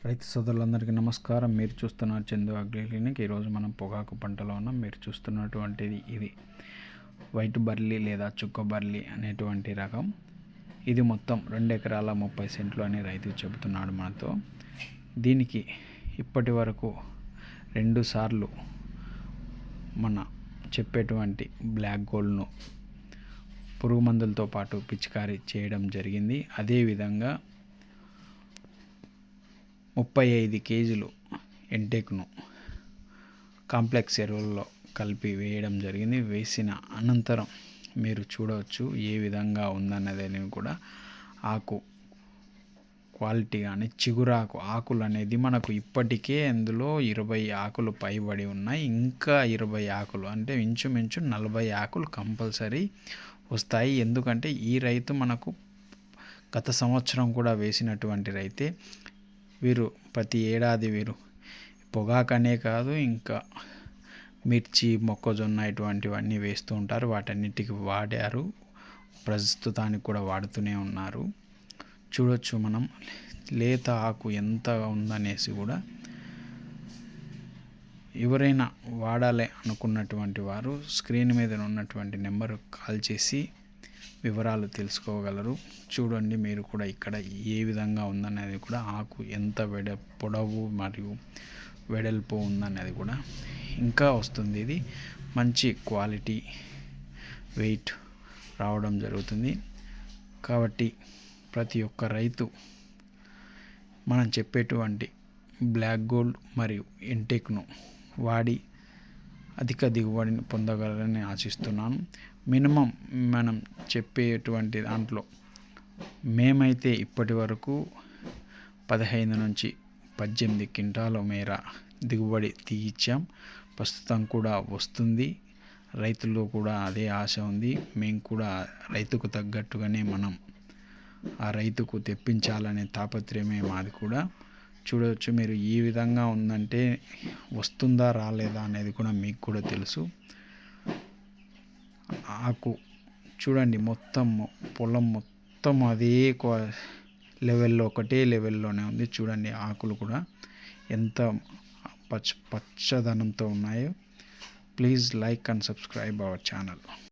రైతు సోదరులందరికీ నమస్కారం. మీరు చూస్తున్నారు చందు అగ్రి క్లినిక్. ఈరోజు మనం పొగాకు పంటలో ఉన్నాం. మీరు చూస్తున్నటువంటిది ఇది వైట్ బర్లీ లేదా చుక్క బర్లీ అనేటువంటి రకం. ఇది మొత్తం 2 ఎకరాల 30 సెంట్లు అని రైతు చెబుతున్నాడు మనతో. దీనికి ఇప్పటి వరకు 2 సార్లు మన చెప్పేటువంటి బ్లాక్ గోల్డ్ను పురుగు మందులతో పాటు పిచికారీ చేయడం జరిగింది. అదేవిధంగా 35 కేజీలు ఎంటెక్ను కాంప్లెక్స్ ఎరువుల్లో కలిపి వేయడం జరిగింది. వేసిన అనంతరం మీరు చూడవచ్చు ఏ విధంగా ఉందన్నదని కూడా. ఆకు క్వాలిటీ కానీ చిగురాకు ఆకులు అనేది మనకు ఇప్పటికే అందులో 20 ఆకులు పైబడి ఉన్నాయి. ఇంకా 20 ఆకులు అంటే ఇంచుమించు 40 ఆకులు కంపల్సరీ వస్తాయి. ఎందుకంటే ఈ రైతు మనకు గత సంవత్సరం కూడా వేసినటువంటి రైతే. వీరు ప్రతి ఏడాది వీరు పొగాకనే కాదు ఇంకా మిర్చి, మొక్కజొన్న ఇటువంటివన్నీ వేస్తూ ఉంటారు. వాటన్నిటికీ వాడారు, ప్రస్తుతానికి కూడా వాడుతూనే ఉన్నారు. చూడొచ్చు మనం లేత ఆకు ఎంత ఉందనేసి కూడా. ఎవరైనా వాడాలి అనుకున్నటువంటి వారు స్క్రీన్ మీద ఉన్నటువంటి నెంబర్ కాల్ చేసి వివరాలు తెలుసుకోగలరు. చూడండి మీరు కూడా ఇక్కడ ఏ విధంగా ఉందనేది కూడా. ఆకు ఎంత పొడవు మరియు వెడల్పు ఉందనేది కూడా ఇంకా వస్తుంది. ఇది మంచి క్వాలిటీ వెయిట్ రావడం జరుగుతుంది. కాబట్టి ప్రతి ఒక్క రైతు మనం చెప్పేటువంటి బ్లాక్ గోల్డ్ మరియు ఎంటెక్ను వాడి అధిక దిగుబడిని పొందగలరని ఆశిస్తున్నాను. మినిమం మనం చెప్పేటువంటి దాంట్లో మేమైతే ఇప్పటి వరకు 15 నుంచి 18 క్వింటాల మేర దిగుబడి తీయించాం. ప్రస్తుతం కూడా వస్తుంది. రైతుల్లో కూడా అదే ఆశ ఉంది. మేము కూడా రైతుకు తగ్గట్టుగానే మనం ఆ రైతుకు తెప్పించాలనే తాపత్రయమే మాది కూడా. చూడవచ్చు మీరు ఈ విధంగా ఉందంటే వస్తుందా రాలేదా అనేది కూడా మీకు కూడా తెలుసు. ఆకు చూడండి మొత్తం పొలం మొత్తం అదే లెవెల్లో ఒకటే లెవెల్లోనే ఉంది. చూడండి ఆకులు కూడా ఎంత పచ్చదనంతో ఉన్నాయో. Please like and subscribe our channel.